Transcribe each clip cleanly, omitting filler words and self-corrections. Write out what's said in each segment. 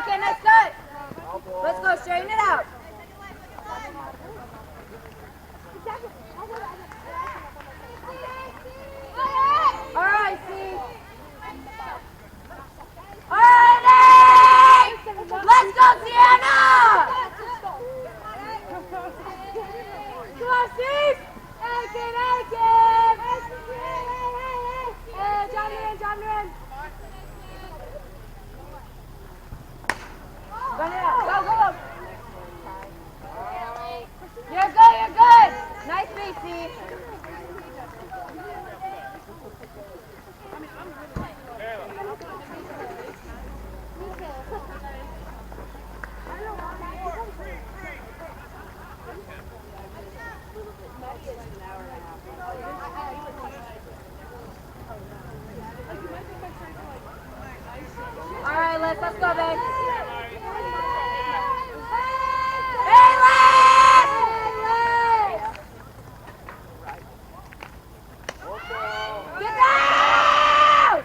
good, kid. That's good. Let's go. Straighten it out. All right, Steve. All right, let's go, Sienna. Come on, Steve. Hey, kid. Hey, kid. Hey, John Moran. Run it out. Go. You're good. Nice beat, Steve. All right, let's go, babe. Hey, Liz! Get down!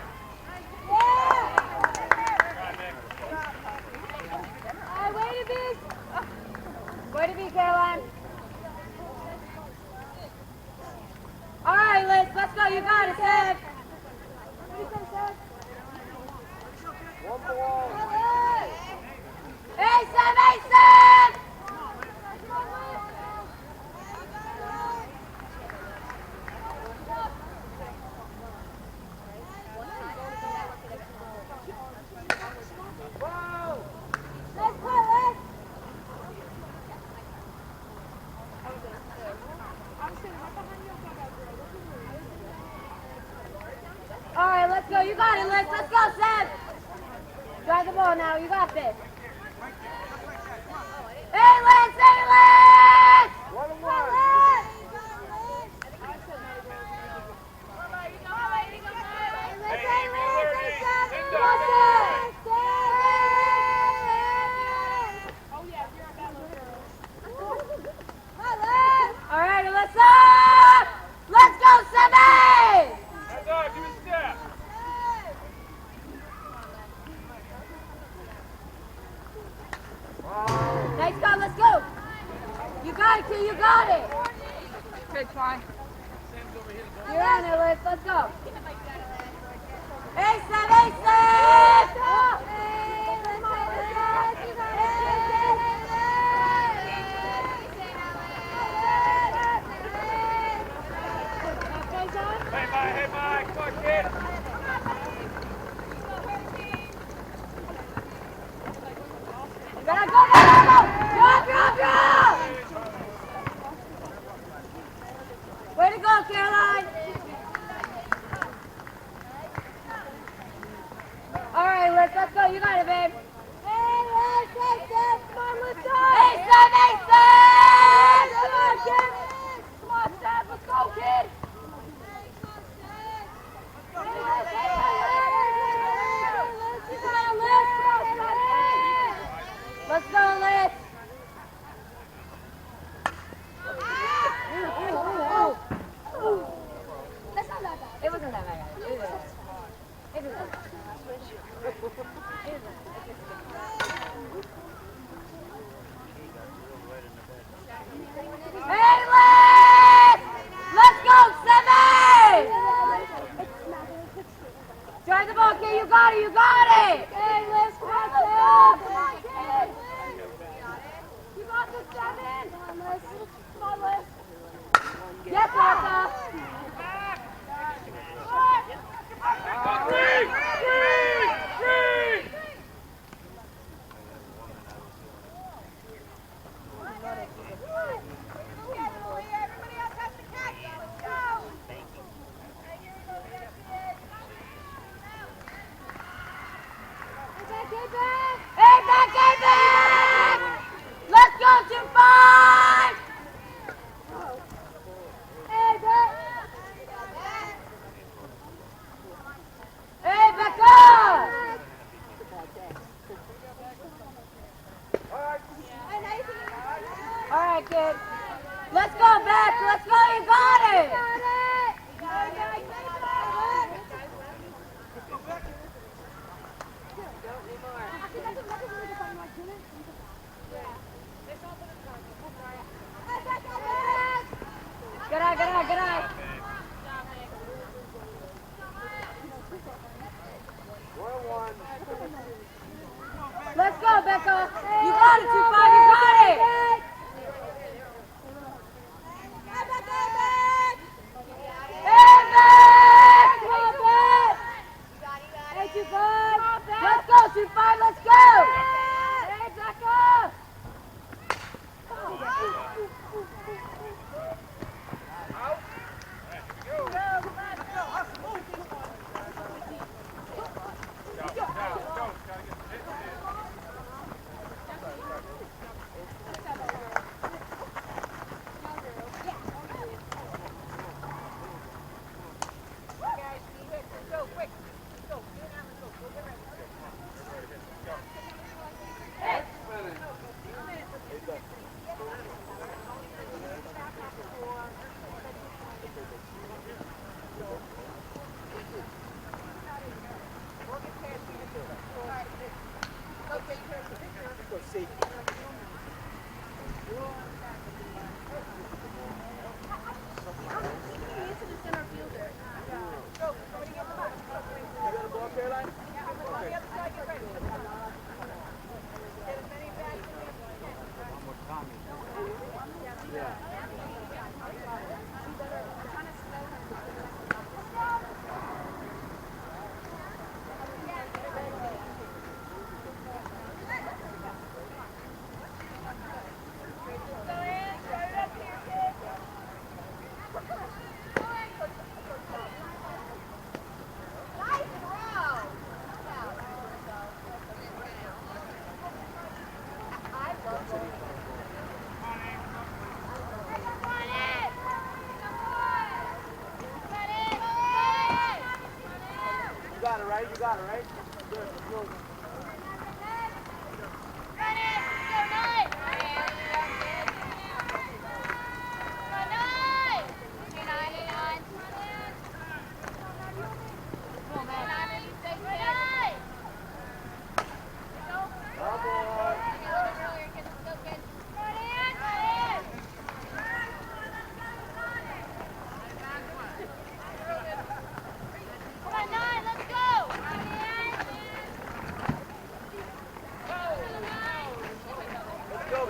Way to be, Caroline. All right, Liz, let's go. You got it, Seb. One ball. Hey, Seb! All right, let's go. You got it, Liz. Let's go, Seb. Drive the ball now. You got this. Hey, Liz! One and one. All right, Alyssa! Let's go, Sebby! That's all. Give me a step. Nice call, let's go. You got it, kid, you got it. Good try. You're on it, Liz, let's go. Hey, Seb! Hey, Mike. Come on, kid. Gotta go! Drop! Way to go, Caroline! All right, Liz, let's go. You got it, babe. Hey, Liz, Seb, come on, let's go! Hey, Seb! Come on, kid! Come on, Seb, let's go, kid! Let's go, Liz! That's not that bad. It wasn't that bad. It was that bad. Hey, Liz! Let's go, Sebby! Drive the ball, kid. You got it. Hey, Liz, come on, kid. You got this, Devin. Come on, Liz. Yes, Martha. Three! Hey, back! Let's go, 2-5! Hey, back! Hey, back up! All right, kid. Let's go, back. Let's go. You got it. Let's go, Becca. You got it, 2-5. You got it. Let's go, 2-5. Let's go. Hey, Becca. You got it, right? Good. Good.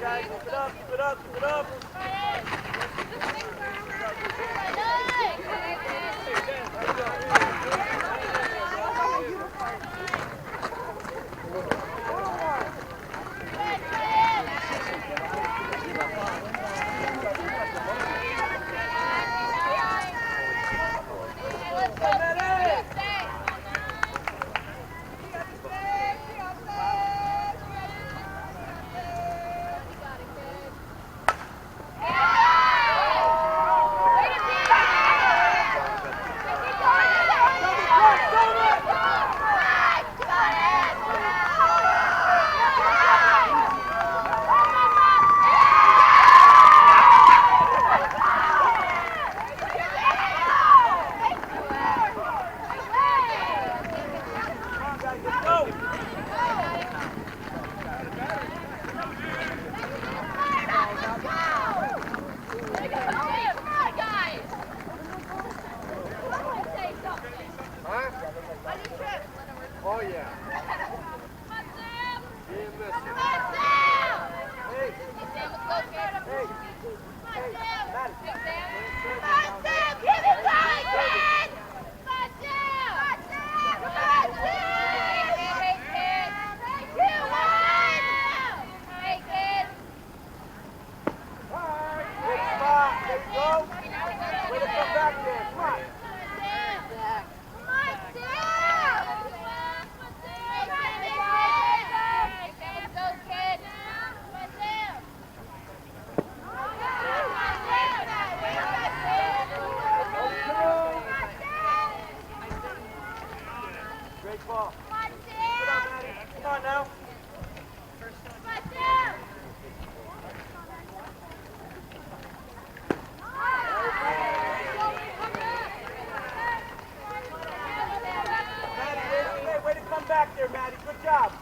Guys, keep it up, keep it up, keep it up. Oh yeah. Great ball. Come on, Maddie. Come on now. Maddie, way to come back there, Maddie. Good job.